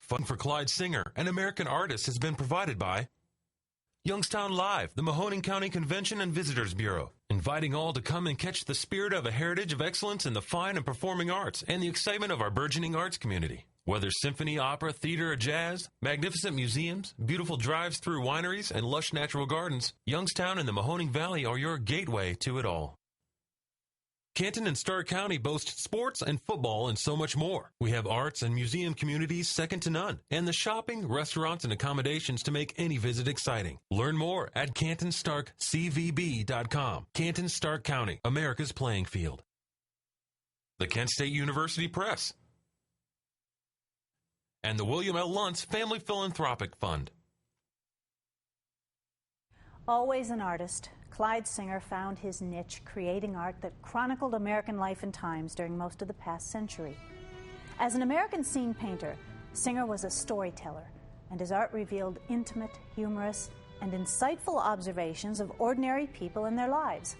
Funding for Clyde Singer, an American artist, has been provided by Youngstown Live, the Mahoning County Convention and Visitors Bureau, inviting all to come and catch the spirit of a heritage of excellence in the fine and performing arts and the excitement of our burgeoning arts community. Whether symphony, opera, theater, or jazz, magnificent museums, beautiful drives through wineries, and lush natural gardens, Youngstown and the Mahoning Valley are your gateway to it all. Canton and Stark County boast sports and football and so much more. We have arts and museum communities second to none, and the shopping, restaurants, and accommodations to make any visit exciting. Learn more at cantonstarkcvb.com. Canton, Stark County, America's playing field. The Kent State University Press and the William L. Luntz Family Philanthropic Fund. Always an artist, Clyde Singer found his niche creating art that chronicled American life and times during most of the past century. As an American scene painter, Singer was a storyteller, and his art revealed intimate, humorous, and insightful observations of ordinary people in their lives,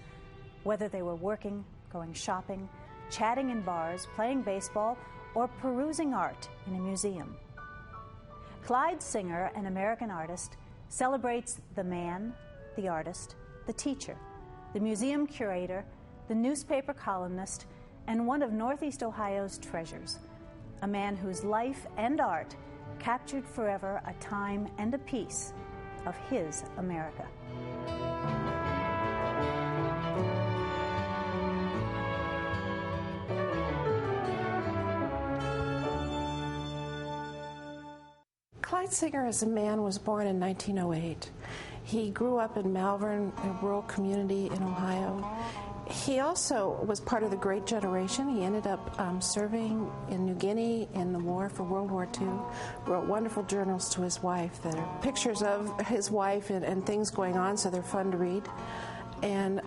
whether they were working, going shopping, chatting in bars, playing baseball, or perusing art in a museum. Clyde Singer, an American artist, celebrates the man, the artist, the teacher, the museum curator, the newspaper columnist, and one of Northeast Ohio's treasures, a man whose life and art captured forever a time and a piece of his America. Clyde Singer as a man was born in 1908. He grew up in Malvern, a rural community in Ohio. He also was part of the Great Generation. He ended up serving in New Guinea in the war for World War II, wrote wonderful journals to his wife that are pictures of his wife and things going on, so they're fun to read. And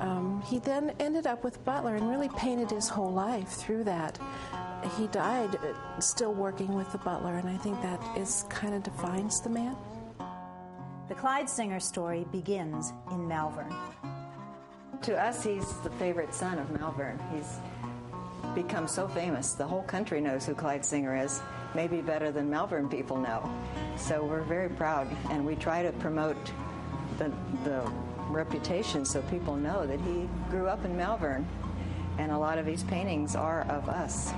he then ended up with Butler and really painted his whole life through that. He died still working with the Butler, and I think that is kind of defines the man. The Clyde Singer story begins in Malvern. To us, he's the favorite son of Malvern. He's become so famous. The whole country knows who Clyde Singer is, maybe better than Malvern people know. So we're very proud, and we try to promote the reputation so people know that he grew up in Malvern, and a lot of these paintings are of us.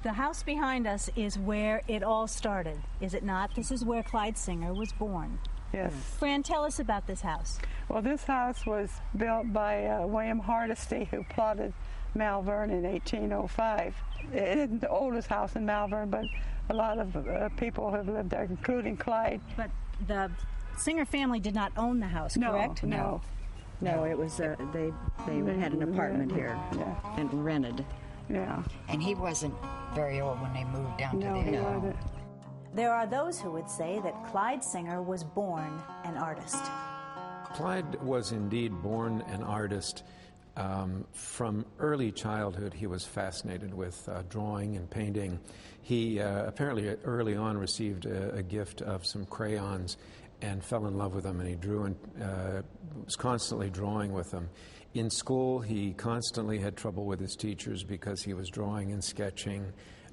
The house behind us is where it all started, is it not? This is where Clyde Singer was born. Yes. Fran, tell us about this house. Well, this house was built by William Hardesty, who plotted Malvern in 1805. It isn't the oldest house in Malvern, but a lot of people have lived there, including Clyde. But the Singer family did not own the house, correct? No, it was they had an apartment here and rented. Yeah. And he wasn't very old when they moved down to the hill. There are those who would say that Clyde Singer was born an artist. Clyde was indeed born an artist. From early childhood, he was fascinated with drawing and painting. He apparently early on received a gift of some crayons and fell in love with them, and he drew and was constantly drawing with them. In school, he constantly had trouble with his teachers because he was drawing and sketching.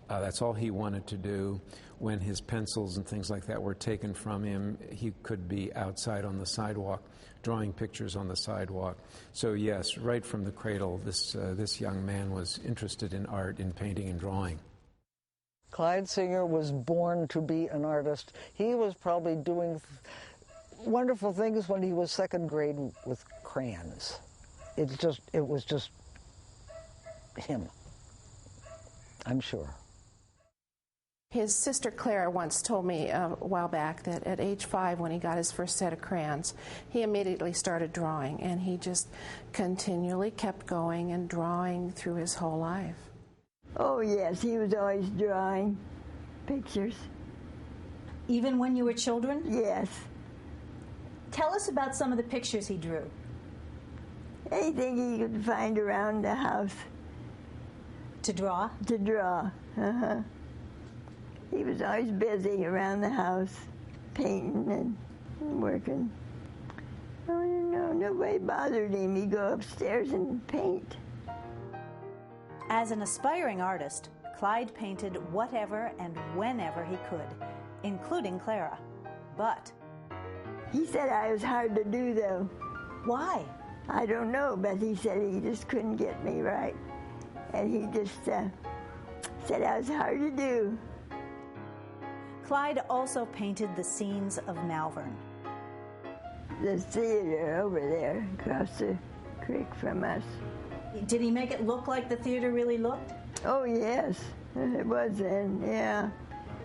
That's all he wanted to do. When his pencils and things like that were taken from him, he could be outside on the sidewalk, drawing pictures on the sidewalk. So yes, right from the cradle, this young man was interested in art, in painting and drawing. Clyde Singer was born to be an artist. He was probably doing wonderful things when he was second grade with crayons. It was just him, I'm sure. His sister Clara once told me a while back that at age 5, when he got his first set of crayons, he immediately started drawing, and he just continually kept going and drawing through his whole life. Oh, yes, he was always drawing pictures. Even when you were children? Yes. Tell us about some of the pictures he drew. Anything he could find around the house. To draw? To draw, He was always busy around the house, painting and working. Oh, nobody bothered him. He'd go upstairs and paint. As an aspiring artist, Clyde painted whatever and whenever he could, including Clara. But he said I was hard to do, though. Why? I don't know, but he said he just couldn't get me right. And he just said I was hard to do. Clyde also painted the scenes of Malvern. The theater over there across the creek from us. Did he make it look like the theater really looked? Oh, yes, it was then, yeah.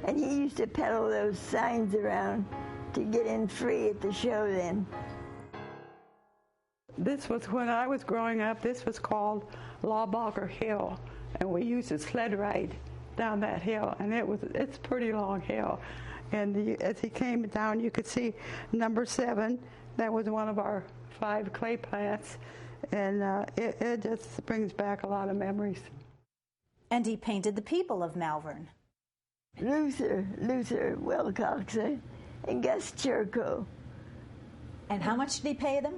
And he used to peddle those signs around to get in free at the show then. This was when I was growing up. This was called Lawbacher Hill, and we used to sled ride down that hill, and it's a pretty long hill. And as he came down, you could see number 7. That was one of our 5 clay plants, and it just brings back a lot of memories. And he painted the people of Malvern. Luther Wilcox, and Gus Churko. And how much did he pay them?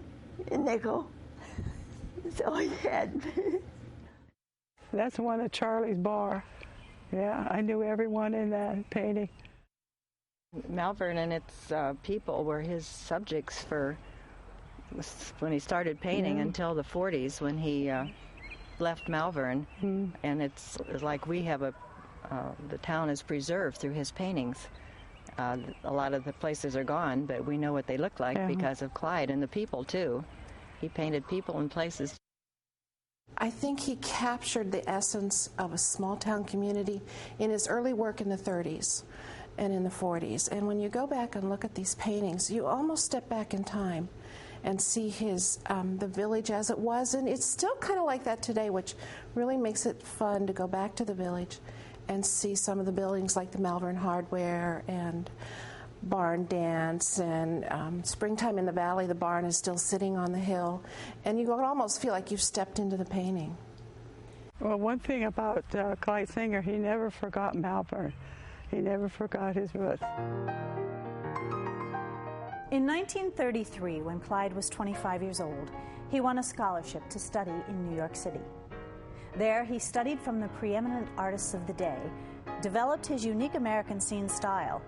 A nickel. That's all he had. That's one of Charlie's bar. Yeah, I knew everyone in that painting. Malvern and its people were his subjects for when he started painting until the 40s when he left Malvern. And it's like we have the town is preserved through his paintings. A lot of the places are gone, but we know what they look like because of Clyde and the people, too. He painted people and places. I think he captured the essence of a small-town community in his early work in the 30s and in the 40s. And when you go back and look at these paintings, you almost step back in time and see his the village as it was. And it's still kind of like that today, which really makes it fun to go back to the village and see some of the buildings like the Malvern Hardware and Barn Dance and Springtime in the Valley. The barn is still sitting on the hill, and you can almost feel like you've stepped into the painting. Well, one thing about Clyde Singer, he never forgot Malvern. He never forgot his roots. In 1933, when Clyde was 25 years old, he won a scholarship to study in New York City. There, he studied from the preeminent artists of the day, developed his unique American scene style,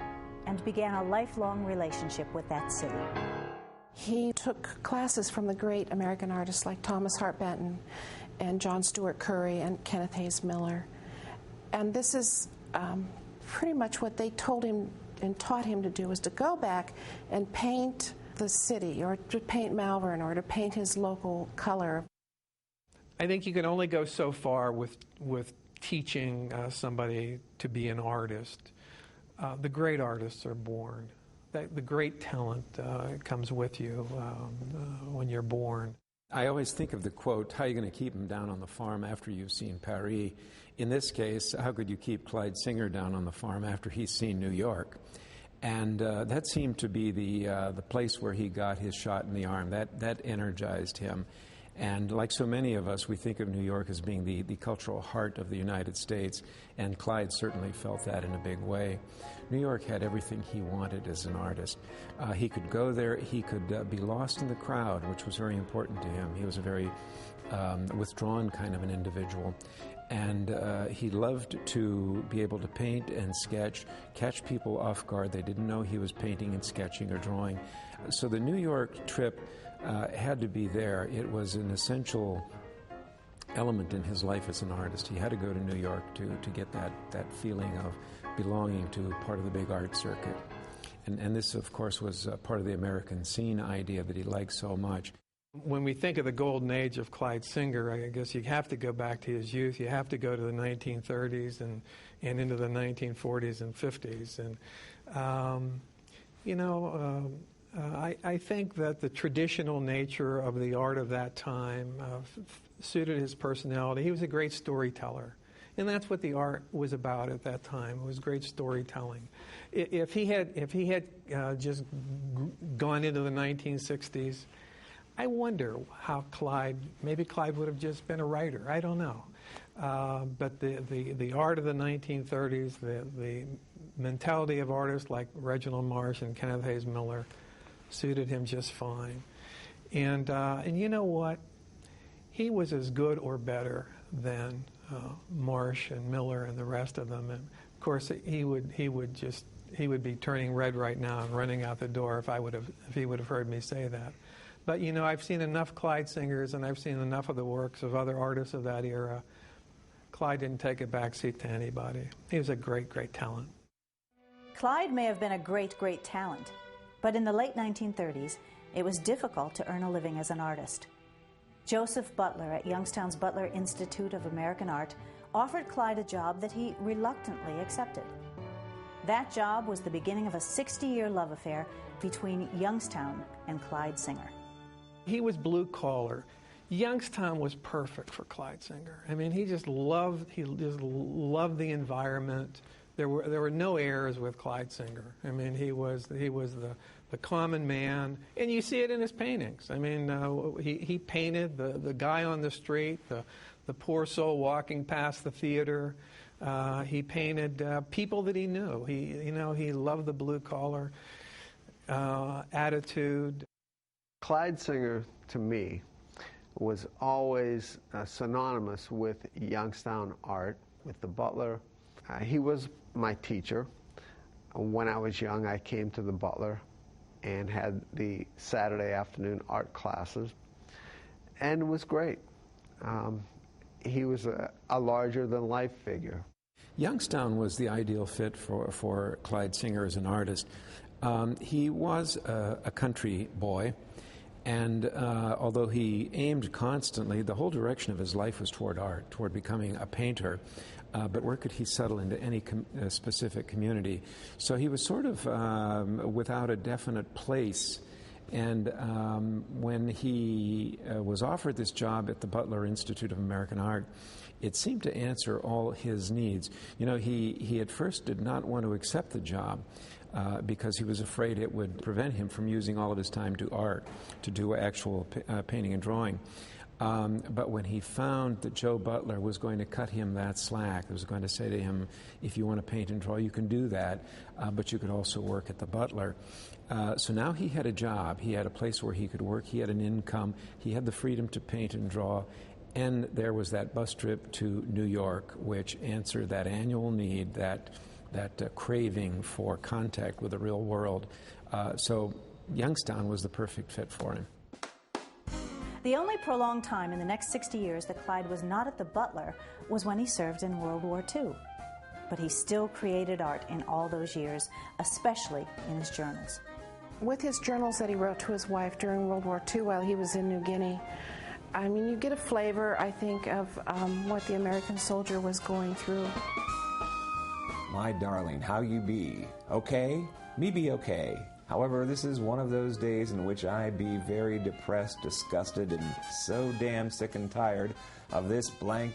and began a lifelong relationship with that city. He took classes from the great American artists like Thomas Hart Benton and John Stewart Curry and Kenneth Hayes Miller. And this is pretty much what they told him and taught him to do, was to go back and paint the city, or to paint Malvern, or to paint his local color. I think you can only go so far with teaching somebody to be an artist. The great artists are born. The great talent comes with you when you're born. I always think of the quote, how are you going to keep him down on the farm after you've seen Paris? In this case, how could you keep Clyde Singer down on the farm after he's seen New York? And that seemed to be the place where he got his shot in the arm. That energized him. And like so many of us, we think of New York as being the cultural heart of the United States, and Clyde certainly felt that in a big way. New York had everything he wanted as an artist. He could go there, he could be lost in the crowd, which was very important to him. He was a very withdrawn kind of an individual. And he loved to be able to paint and sketch, catch people off guard. They didn't know he was painting and sketching or drawing. So the New York trip had to be there. It was an essential element in his life as an artist. He had to go to New York to get that feeling of belonging to part of the big art circuit. And this, of course, was part of the American scene idea that he liked so much. When we think of the golden age of Clyde Singer, I guess you have to go back to his youth. You have to go to the 1930s and into the 1940s and 50s. And, I think that the traditional nature of the art of that time suited his personality. He was a great storyteller. And that's what the art was about at that time. It was great storytelling. If he had just gone into the 1960s, I wonder how maybe Clyde would have just been a writer. I don't know. But the art of the 1930s, the mentality of artists like Reginald Marsh and Kenneth Hayes Miller suited him just fine. And you know what? He was as good or better than Marsh and Miller and the rest of them. And of course, he would be turning red right now and running out the door if he would have heard me say that. But you know, I've seen enough Clyde Singers, and I've seen enough of the works of other artists of that era. Clyde didn't take a backseat to anybody. He was a great, great talent. Clyde may have been a great, great talent, but in the late 1930s, it was difficult to earn a living as an artist. Joseph Butler at Youngstown's Butler Institute of American Art offered Clyde a job that he reluctantly accepted. That job was the beginning of a 60-year love affair between Youngstown and Clyde Singer. He was blue-collar. Youngstown was perfect for Clyde Singer. I mean, he just loved the environment. There were no airs with Clyde Singer. I mean, he was the common man, and you see it in his paintings. I mean, he painted the guy on the street, the poor soul walking past the theater. He painted people that he knew. He loved the blue collar attitude. Clyde Singer, to me, was always synonymous with Youngstown art, with the Butler. He was my teacher. When I was young, I came to the Butler and had the Saturday afternoon art classes, and it was great. He was a larger-than-life figure. Youngstown was the ideal fit for Clyde Singer as an artist. He was a country boy, and although he aimed constantly, the whole direction of his life was toward art, toward becoming a painter. But where could he settle into any specific community? So he was sort of without a definite place. And when he was offered this job at the Butler Institute of American Art, it seemed to answer all his needs. You know, he at first did not want to accept the job because he was afraid it would prevent him from using all of his time to art, to do actual painting and drawing. But when he found that Joe Butler was going to cut him that slack, was going to say to him, if you want to paint and draw, you can do that, but you could also work at the Butler. So now he had a job, he had a place where he could work, he had an income, he had the freedom to paint and draw, and there was that bus trip to New York, which answered that annual need, that craving for contact with the real world. So Youngstown was the perfect fit for him. The only prolonged time in the next 60 years that Clyde was not at the Butler was when he served in World War II. But he still created art in all those years, especially in his journals. With his journals that he wrote to his wife during World War II while he was in New Guinea, I mean, you get a flavor, I think, of what the American soldier was going through. My darling, how you be? Okay? Me be okay. However, this is one of those days in which I be very depressed, disgusted, and so damn sick and tired of this blank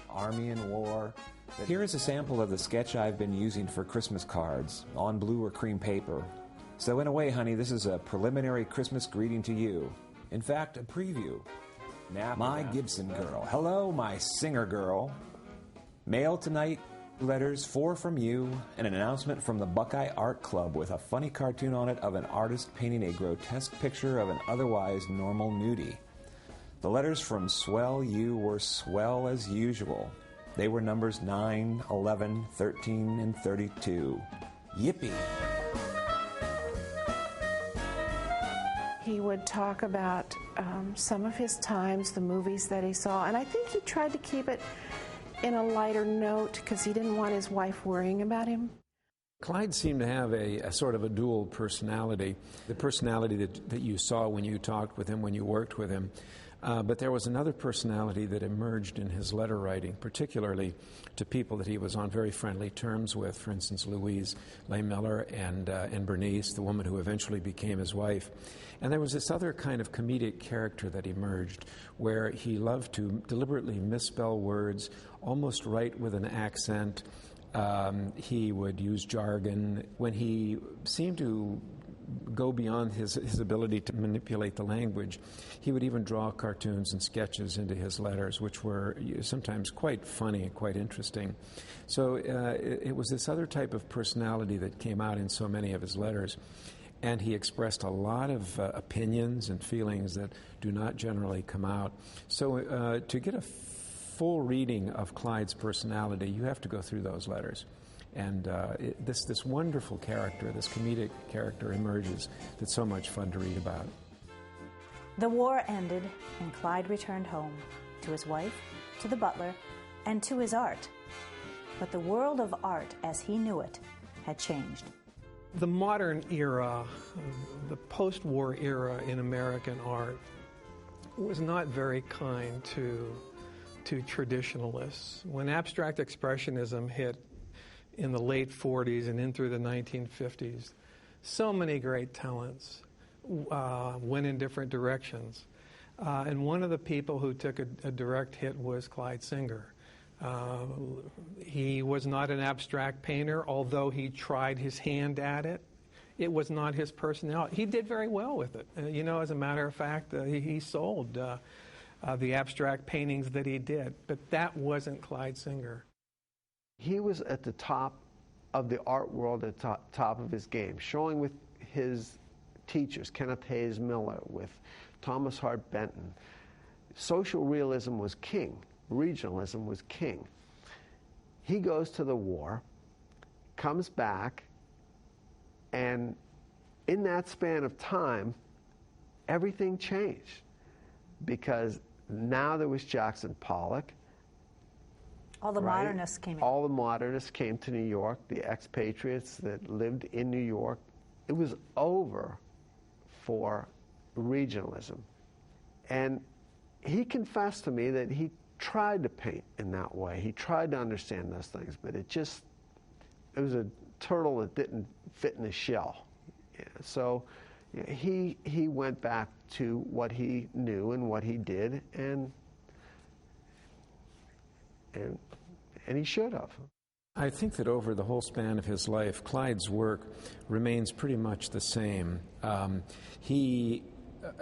army and war. Here is a sample of the sketch I've been using for Christmas cards, on blue or cream paper. So in a way, honey, this is a preliminary Christmas greeting to you. In fact, a preview. My Gibson girl. Hello, my Singer girl. Mail tonight. Letters, 4 from you, and an announcement from the Buckeye Art Club with a funny cartoon on it of an artist painting a grotesque picture of an otherwise normal nudie. The letters from Swell You were swell as usual. They were numbers 9, 11, 13, and 32. Yippee! He would talk about some of his times, the movies that he saw, and I think he tried to keep it in a lighter note because he didn't want his wife worrying about him. Clyde seemed to have a sort of a dual personality, the personality that you saw when you talked with him, when you worked with him. But there was another personality that emerged in his letter writing, particularly to people that he was on very friendly terms with, for instance, Louise Lay Miller and Bernice, the woman who eventually became his wife. And there was this other kind of comedic character that emerged where he loved to deliberately misspell words, almost write with an accent. He would use jargon. When he seemed to go beyond his ability to manipulate the language, he would even draw cartoons and sketches into his letters, which were sometimes quite funny and quite interesting. So it was this other type of personality that came out in so many of his letters. And he expressed a lot of opinions and feelings that do not generally come out. So to get a full reading of Clyde's personality, you have to go through those letters. And this wonderful character, this comedic character emerges that's so much fun to read about. The war ended, and Clyde returned home, to his wife, to the butler, and to his art. But the world of art, as he knew it, had changed. The modern era, the post-war era in American art, was not very kind to traditionalists. When abstract expressionism hit in the late 40s and in through the 1950s, so many great talents went in different directions. And one of the people who took a direct hit was Clyde Singer. He was not an abstract painter, although he tried his hand at it. It was not his personality. He did very well with it. As a matter of fact, he sold the abstract paintings that he did. But that wasn't Clyde Singer. He was at the top of the art world, at the top of his game, showing with his teachers, Kenneth Hayes Miller, with Thomas Hart Benton. Social realism was king. Regionalism was king. He goes to the war, comes back, and in that span of time, everything changed, because now there was Jackson Pollock. All the modernists came in. All the modernists came to New York, the expatriates that lived in New York. It was over for regionalism. And he confessed to me that he tried to paint in that way. He tried to understand those things, but it was a turtle that didn't fit in the shell. Yeah, so he went back to what he knew and what he did, and he should have. I think that over the whole span of his life, Clyde's work remains pretty much the same. He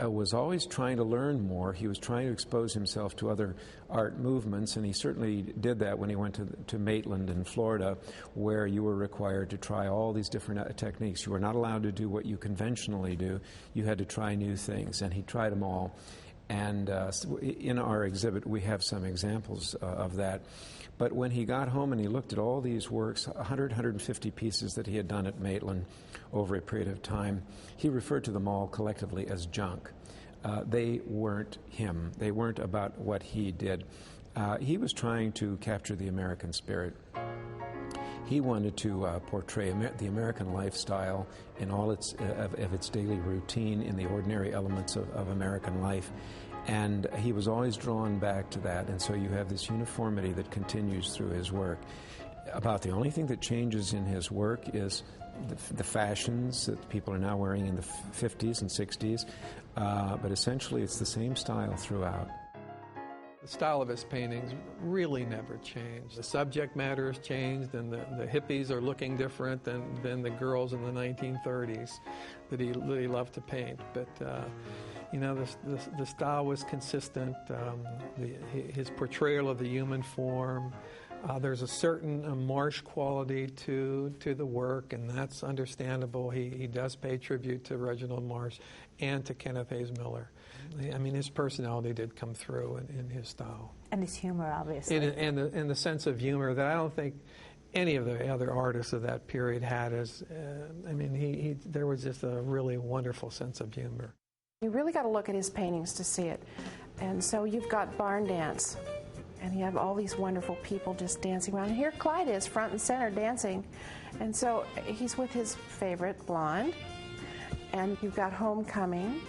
was always trying to learn more. He was trying to expose himself to other art movements, and he certainly did that when he went to Maitland in Florida, where you were required to try all these different techniques. You were not allowed to do what you conventionally do. You had to try new things, and he tried them all. And in our exhibit, we have some examples of that. But when he got home and he looked at all these works, 150 pieces that he had done at Maitland over a period of time, he referred to them all collectively as junk. They weren't him. They weren't about what he did. He was trying to capture the American spirit. He wanted to portray the American lifestyle in all its daily routine, in the ordinary elements of American life. And he was always drawn back to that, and so you have this uniformity that continues through his work. About the only thing that changes in his work is the fashions that people are now wearing in the 50s and 60s, but essentially it's the same style throughout. The style of his paintings really never changed. The subject matter has changed, and the hippies are looking different than the girls in the 1930s that he loved to paint. But the style was consistent. His portrayal of the human form. There's a certain marsh quality to the work, and that's understandable. He does pay tribute to Reginald Marsh and to Kenneth Hayes Miller. I mean, his personality did come through in his style. And his humor, obviously. And the sense of humor that I don't think any of the other artists of that period had. There was just a really wonderful sense of humor. You really got to look at his paintings to see it. And so you've got Barn Dance, and you have all these wonderful people just dancing around. And here Clyde is front and center dancing. And so he's with his favorite blonde. And you've got Homecoming.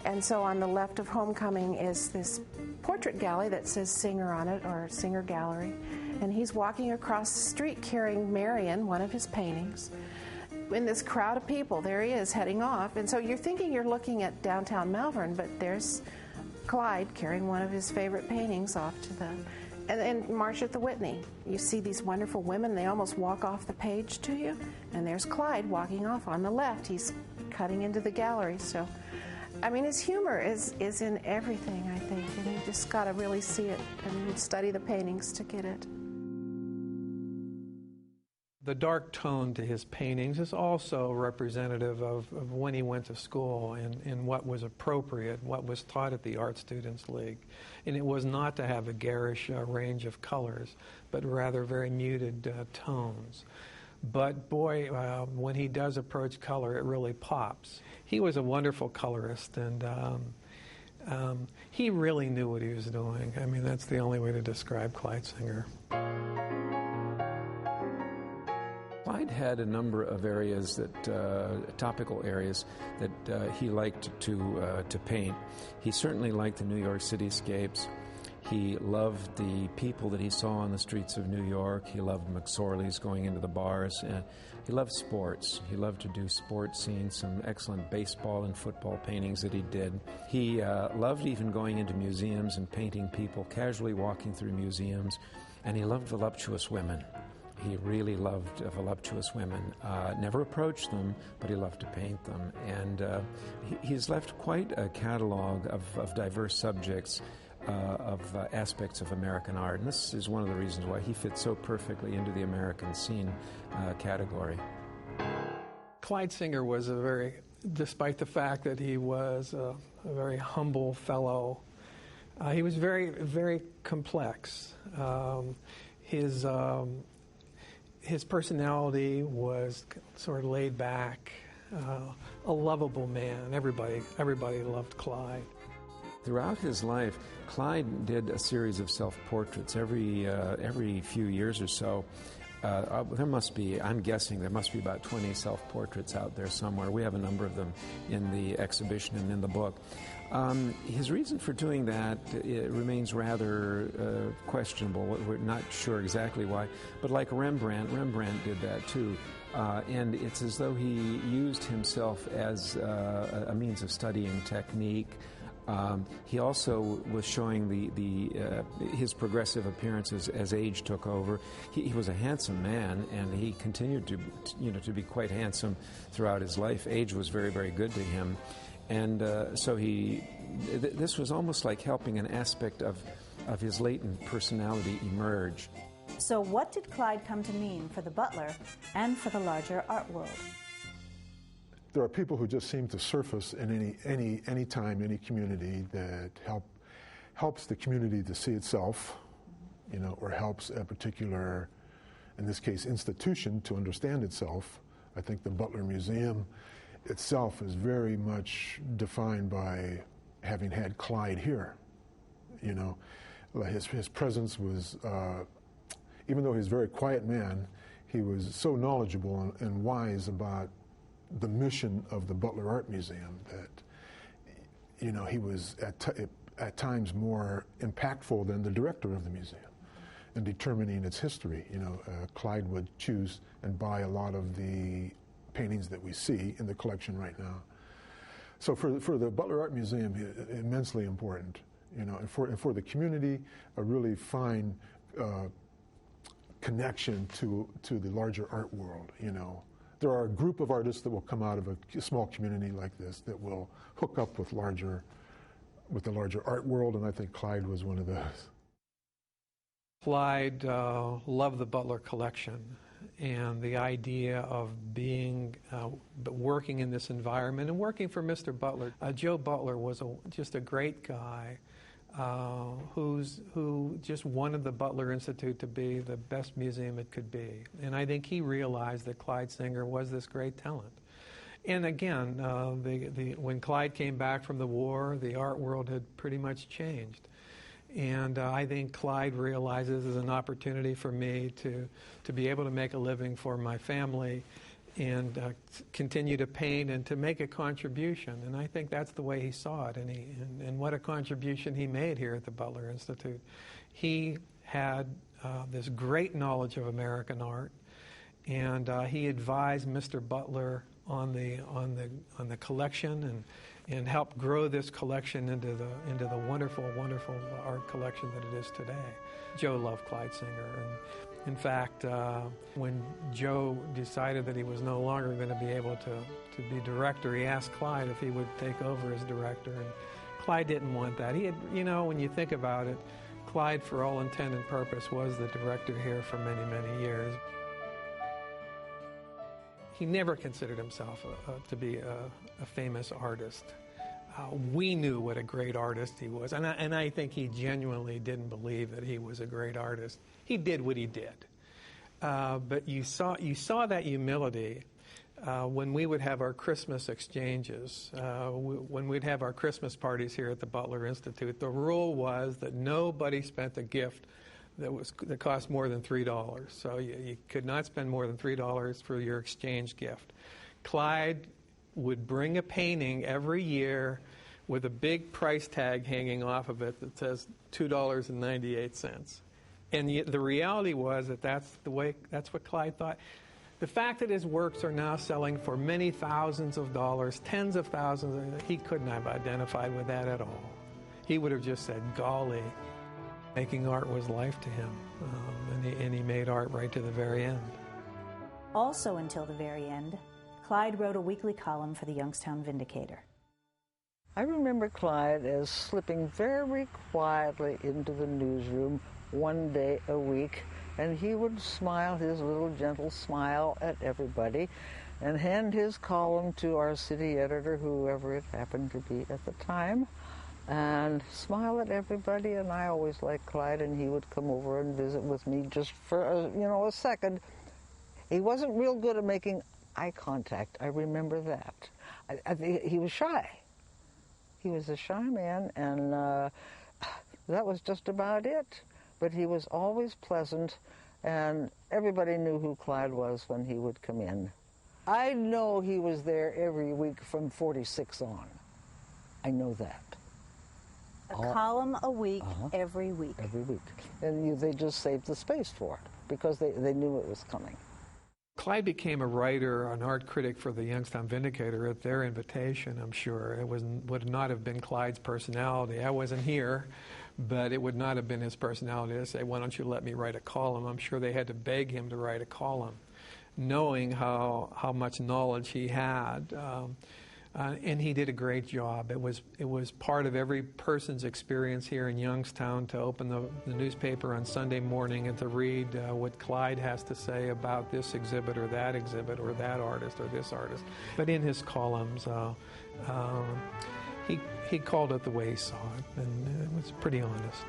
And so on the left of Homecoming is this portrait gallery that says Singer on it, or Singer Gallery. And he's walking across the street carrying Marion, one of his paintings. In this crowd of people, there he is heading off. And so you're thinking you're looking at downtown Malvern, but there's Clyde carrying one of his favorite paintings off to the... And March at the Whitney. You see these wonderful women, they almost walk off the page to you. And there's Clyde walking off on the left. He's cutting into the gallery. So, I mean, his humor is in everything, I think. And you just got to really see it and study the paintings to get it. The dark tone to his paintings is also representative of when he went to school and what was appropriate, what was taught at the Art Students League. And it was not to have a garish range of colors, but rather very muted tones. But boy, when he does approach color, it really pops. He was a wonderful colorist, and he really knew what he was doing. I mean, that's the only way to describe Clyde Singer. Clyde had a number of areas that, topical areas, that he liked to paint. He certainly liked the New York cityscapes. He loved the people that he saw on the streets of New York. He loved McSorley's going into the bars. And he loved sports. He loved to do sports scenes, some excellent baseball and football paintings that he did. He loved even going into museums and painting people, casually walking through museums. And he loved voluptuous women. He really loved voluptuous women. Never approached them, but he loved to paint them. And he's left quite a catalog of diverse subjects, of aspects of American art. And this is one of the reasons why he fits so perfectly into the American scene category. Clyde Singer was despite the fact that he was a very humble fellow, he was very, very complex. His personality was sort of laid back, a lovable man. Everybody loved Clyde. Throughout his life, Clyde did a series of self-portraits every few years or so. There must be, I'm guessing, there must be about 20 self-portraits out there somewhere. We have a number of them in the exhibition and in the book. His reason for doing that remains rather questionable. We're not sure exactly why. But like Rembrandt did that too. And it's as though he used himself as a means of studying technique. He also was showing his progressive appearances as age took over. He was a handsome man, and he continued to be quite handsome throughout his life. Age was very, very good to him. And so this was almost like helping an aspect of his latent personality emerge. So what did Clyde come to mean for the butler and for the larger art world? There are people who just seem to surface in any time, any community that helps the community to see itself, or helps a particular, in this case, institution to understand itself. I think the Butler Museum itself is very much defined by having had Clyde here. His presence was, even though he's a very quiet man, he was so knowledgeable and wise about the mission of the Butler Art Museum that, he was at times more impactful than the director of the museum in determining its history. Clyde would choose and buy a lot of the paintings that we see in the collection right now. So for the Butler Art Museum, immensely important, and for the community, a really fine connection to the larger art world. There are a group of artists that will come out of a small community like this that will hook up with the larger art world, and I think Clyde was one of those. Clyde loved the Butler collection and the idea of working in this environment and working for Mr. Butler. Joe Butler was just a great guy who just wanted the Butler Institute to be the best museum it could be. And I think he realized that Clyde Singer was this great talent. And again, when Clyde came back from the war, the art world had pretty much changed. And I think Clyde realizes there's an opportunity for me to be able to make a living for my family and continue to paint and to make a contribution. And I think that's the way he saw it, and what a contribution he made here at the Butler Institute. He had this great knowledge of American art, and he advised Mr. Butler on the collection and helped grow this collection into the wonderful, wonderful art collection that it is today. Joe loved Clyde Singer, and in fact, when Joe decided that he was no longer going to be able to be director, he asked Clyde if he would take over as director, and Clyde didn't want that. He had, when you think about it, Clyde, for all intent and purpose, was the director here for many, many years. He never considered himself to be a famous artist. We knew what a great artist he was, and I think he genuinely didn't believe that he was a great artist. He did what he did. But you saw that humility when we would have our Christmas exchanges, when we'd have our Christmas parties here at the Butler Institute. The rule was that nobody spent a gift that cost more than $3. So you could not spend more than $3 for your exchange gift. Clyde would bring a painting every year with a big price tag hanging off of it that says $2.98. And the reality was that that's what Clyde thought. The fact that his works are now selling for many thousands of dollars, tens of thousands, he couldn't have identified with that at all. He would have just said, golly, making art was life to him. And he made art right to the very end. Also until the very end, Clyde wrote a weekly column for the Youngstown Vindicator. I remember Clyde as slipping very quietly into the newsroom one day a week, and he would smile his little gentle smile at everybody and hand his column to our city editor, whoever it happened to be at the time, and smile at everybody. And I always liked Clyde, and he would come over and visit with me just for a second. He wasn't real good at making eye contact. I remember that. I think he was shy. He was a shy man, and that was just about it. But he was always pleasant, and everybody knew who Clyde was when he would come in. I know he was there every week from 46 on. I know that. A column a week, every week. Every week. And they just saved the space for it because they knew it was coming. Clyde became a writer, an art critic for the Youngstown Vindicator at their invitation, I'm sure. It would not have been Clyde's personality. I wasn't here, but it would not have been his personality to say, why don't you let me write a column? I'm sure they had to beg him to write a column, knowing how much knowledge he had. And he did a great job. It was part of every person's experience here in Youngstown to open the newspaper on Sunday morning and to read what Clyde has to say about this exhibit or that artist or this artist. But in his columns, he called it the way he saw it, and it was pretty honest.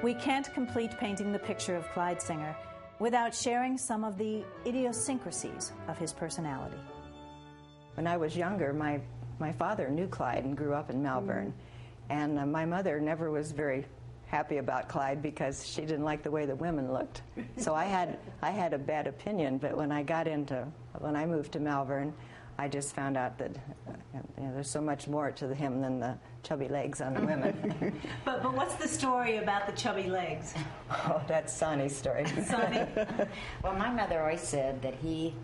We can't complete painting the picture of Clyde Singer without sharing some of the idiosyncrasies of his personality. When I was younger, my father knew Clyde and grew up in Malvern. And my mother never was very happy about Clyde because she didn't like the way the women looked. So I had a bad opinion, but when I moved to Malvern, I just found out that there's so much more to him than the chubby legs on the women. But what's the story about the chubby legs? Oh, that's Sonny's story. Sonny? Well, my mother always said that he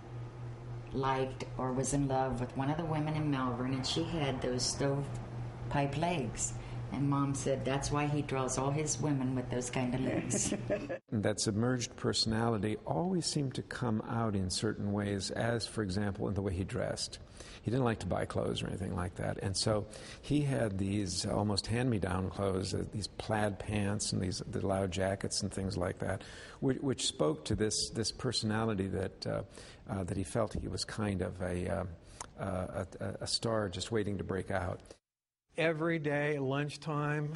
liked or was in love with one of the women in Malvern, and she had those stovepipe legs. And Mom said that's why he draws all his women with those kind of legs. That submerged personality always seemed to come out in certain ways, as, for example, in the way he dressed. He didn't like to buy clothes or anything like that. And so he had these almost hand-me-down clothes, these plaid pants and the loud jackets and things like that, which spoke to this personality that he felt he was kind of a star just waiting to break out. Every day, lunchtime,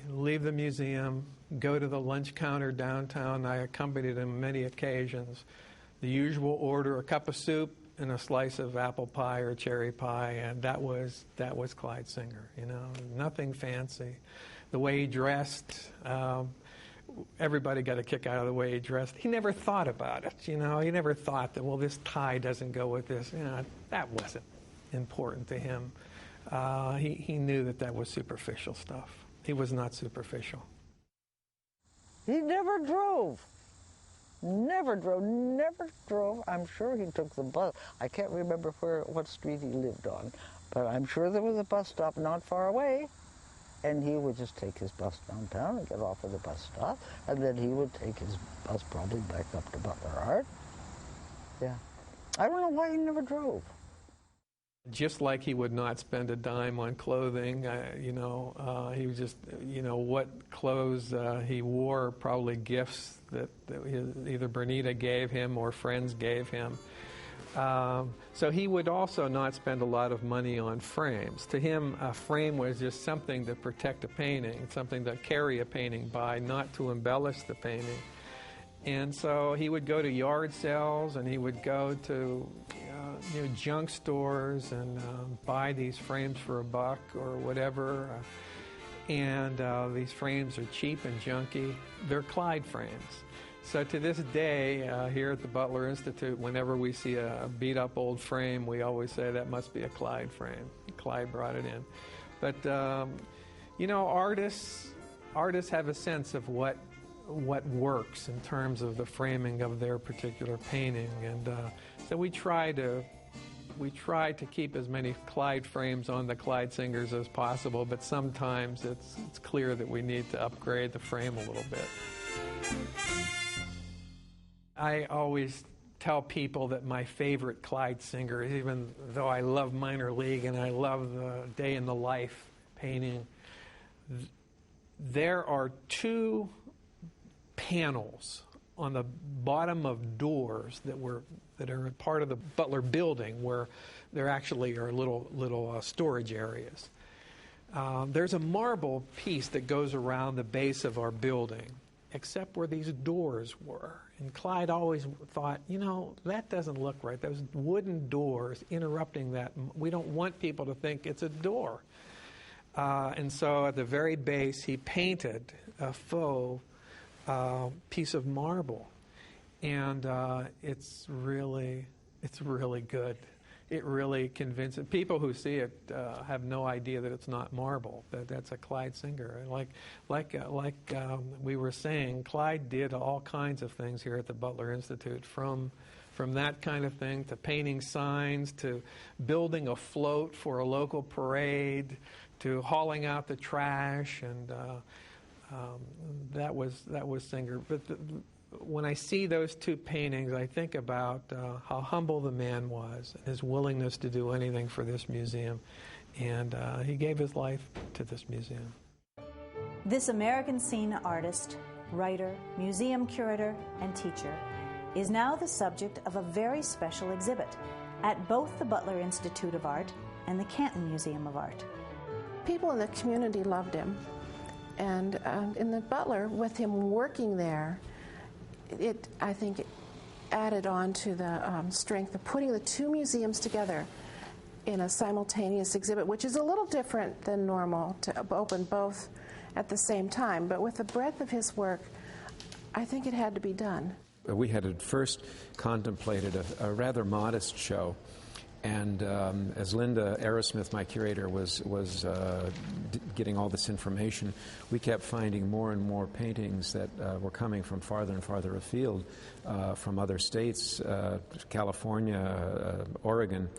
leave the museum, go to the lunch counter downtown. I accompanied him many occasions. The usual order, a cup of soup and a slice of apple pie or cherry pie, and that was Clyde Singer, nothing fancy. The way he dressed, everybody got a kick out of the way he dressed. He never thought about it, He never thought that, well, this tie doesn't go with this. That wasn't important to him. He knew that was superficial stuff. He was not superficial. He never drove. Never drove. I'm sure he took the bus. I can't remember what street he lived on, but I'm sure there was a bus stop not far away, and he would just take his bus downtown and get off at the bus stop, and then he would take his bus probably back up to Butler Art. Yeah. I don't know why he never drove. Just like he would not spend a dime on clothing, he was just, what clothes he wore, probably gifts that either Bernita gave him or friends gave him. So he would also not spend a lot of money on frames. To him, a frame was just something to protect a painting, something to carry a painting by, not to embellish the painting. And so he would go to yard sales, and he would go to junk stores and buy these frames for $1 or whatever. And these frames are cheap and junky. They're Clyde frames. So to this day, here at the Butler Institute, whenever we see a beat-up old frame, we always say that must be a Clyde frame. Clyde brought it in. But, artists have a sense of what works in terms of the framing of their particular painting. And so we try to keep as many Clyde frames on the Clyde Singers as possible, but sometimes it's clear that we need to upgrade the frame a little bit. I always tell people that my favorite Clyde Singer, even though I love minor league and I love the day in the life painting, there are 2 panels on the bottom of doors that are part of the Butler building where there actually are little storage areas. There's a marble piece that goes around the base of our building, except where these doors were. And Clyde always thought, that doesn't look right. Those wooden doors interrupting that. We don't want people to think it's a door. And so at the very base, he painted a faux piece of marble. And it's really good. It really convinces people who see it have no idea that it's not marble. That's a Clyde Singer. Like we were saying, Clyde did all kinds of things here at the Butler Institute, from that kind of thing to painting signs, to building a float for a local parade, to hauling out the trash, and that was Singer. But when I see those 2 paintings, I think about how humble the man was, his willingness to do anything for this museum, and he gave his life to this museum. This American scene artist, writer, museum curator, and teacher is now the subject of a very special exhibit at both the Butler Institute of Art and the Canton Museum of Art. People in the community loved him, and in the Butler, with him working there, I think it added on to the strength of putting the 2 museums together in a simultaneous exhibit, which is a little different than normal to open both at the same time. But with the breadth of his work, I think it had to be done. We had at first contemplated a rather modest show. And as Linda Aerosmith, my curator, was getting all this information, we kept finding more and more paintings that were coming from farther and farther afield, from other states, California, Oregon.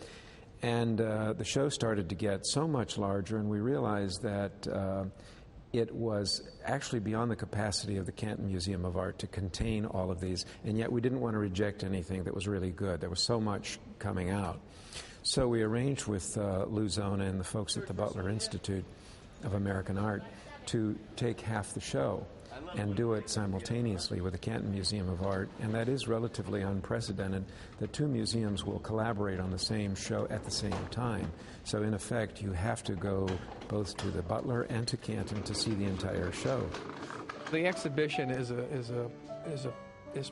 And the show started to get so much larger, and we realized that it was actually beyond the capacity of the Canton Museum of Art to contain all of these, and yet we didn't want to reject anything that was really good. There was so much coming out. So we arranged with Lou Zona and the folks at the Butler Institute of American Art to take half the show and do it simultaneously with the Canton Museum of Art, and that is relatively unprecedented. The 2 museums will collaborate on the same show at the same time. So in effect, you have to go both to the Butler and to Canton to see the entire show. The exhibition is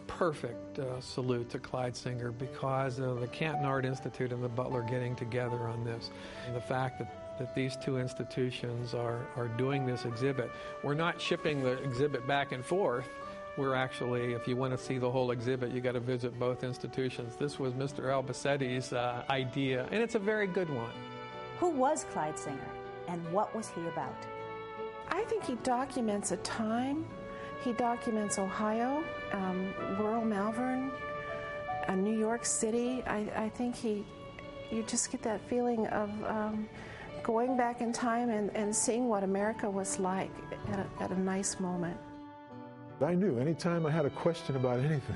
perfect salute to Clyde Singer because of the Canton Art Institute and the Butler getting together on this. And the fact that these 2 institutions are doing this exhibit. We're not shipping the exhibit back and forth. We're actually, if you want to see the whole exhibit, you got to visit both institutions. This was Mr. Albacetti's idea, and it's a very good one. Who was Clyde Singer, and what was he about? I think he documents a time. He documents Ohio, rural Malvern, New York City. I think you just get that feeling of going back in time and seeing what America was like at a nice moment. I knew anytime I had a question about anything,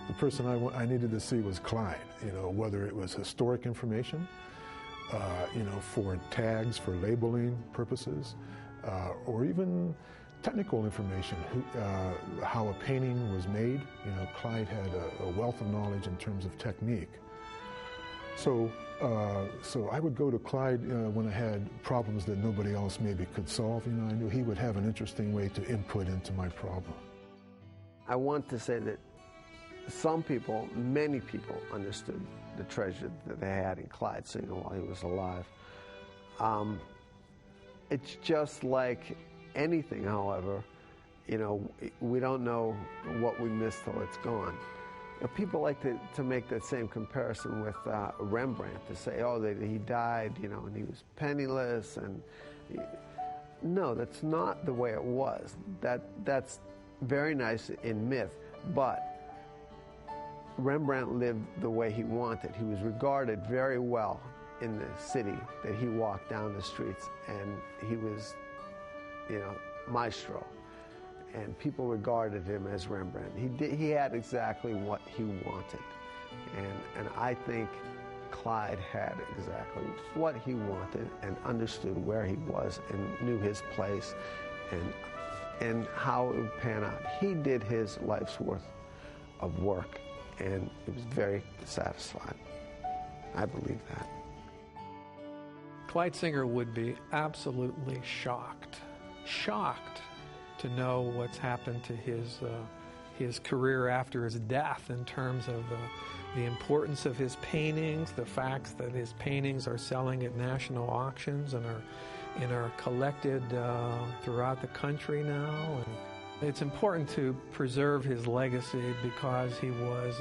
the person I needed to see was Clyde, whether it was historic information, for tags, for labeling purposes, or even technical information, how a painting was made. Clyde had a wealth of knowledge in terms of technique. So I would go to Clyde when I had problems that nobody else maybe could solve. You know, I knew he would have an interesting way to input into my problem. I want to say that some people, many people, understood the treasure that they had in Clyde Singer while he was alive. It's just like anything, however, you know, we don't know what we miss till it's gone. You know, people like to make that same comparison with Rembrandt, to say, oh, that he died, you know, and he was penniless, and no, that's not the way it was. That's very nice in myth, but Rembrandt lived the way he wanted. He was regarded very well in the city that he walked down the streets, and he was, you know, maestro, and people regarded him as Rembrandt. He had exactly what he wanted, and I think Clyde had exactly what he wanted and understood where he was and knew his place and how it would pan out. He did his life's worth of work, and it was very satisfying. I believe that. Clyde Singer would be absolutely shocked to know what's happened to his career after his death, in terms of the importance of his paintings, the facts that his paintings are selling at national auctions and are collected throughout the country now. And it's important to preserve his legacy because he was,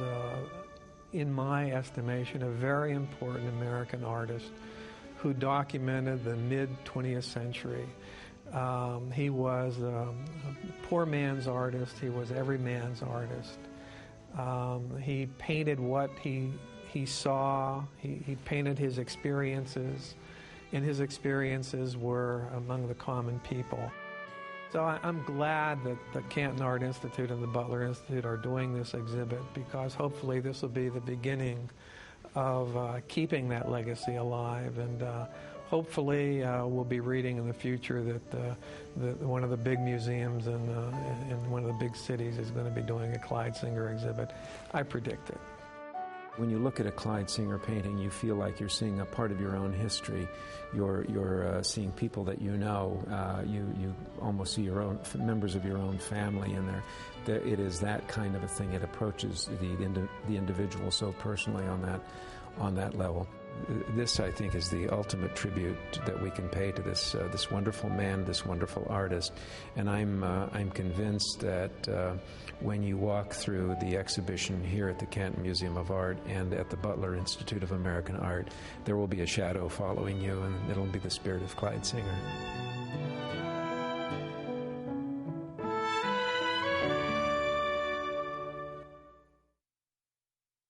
in my estimation, a very important American artist who documented the mid-20th century. He was a poor man's artist. He was every man's artist. He painted what he saw. He painted his experiences, and his experiences were among the common people. So I'm glad that the Canton Art Institute and the Butler Institute are doing this exhibit, because hopefully this will be the beginning of keeping that legacy alive, and hopefully we'll be reading in the future that one of the big museums in one of the big cities is going to be doing a Clyde Singer exhibit. I predict it. When you look at a Clyde Singer painting, you feel like you're seeing a part of your own history. You're seeing people that you know. You almost see your own members of your own family in there. It is that kind of a thing. It approaches the individual so personally on that level. This, I think, is the ultimate tribute that we can pay to this wonderful man, this wonderful artist. And I'm convinced that when you walk through the exhibition here at the Canton Museum of Art and at the Butler Institute of American Art, there will be a shadow following you, and it'll be the spirit of Clyde Singer.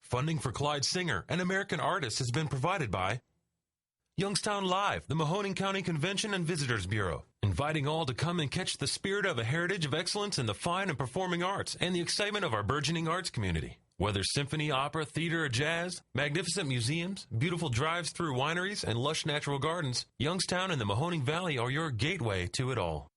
Funding for Clyde Singer, an American artist, has been provided by Youngstown Live, the Mahoning County Convention and Visitors Bureau, inviting all to come and catch the spirit of a heritage of excellence in the fine and performing arts and the excitement of our burgeoning arts community. Whether symphony, opera, theater, or jazz, magnificent museums, beautiful drives through wineries, and lush natural gardens, Youngstown and the Mahoning Valley are your gateway to it all.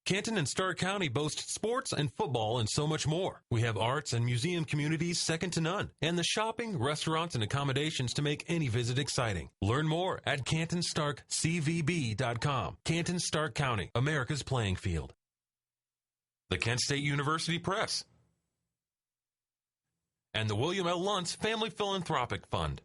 Canton and Stark County boast sports and football and so much more. We have arts and museum communities second to none, and the shopping, restaurants, and accommodations to make any visit exciting. Learn more at cantonstarkcvb.com. Canton, Stark County, America's playing field. The Kent State University Press and the William L. Luntz Family Philanthropic Fund.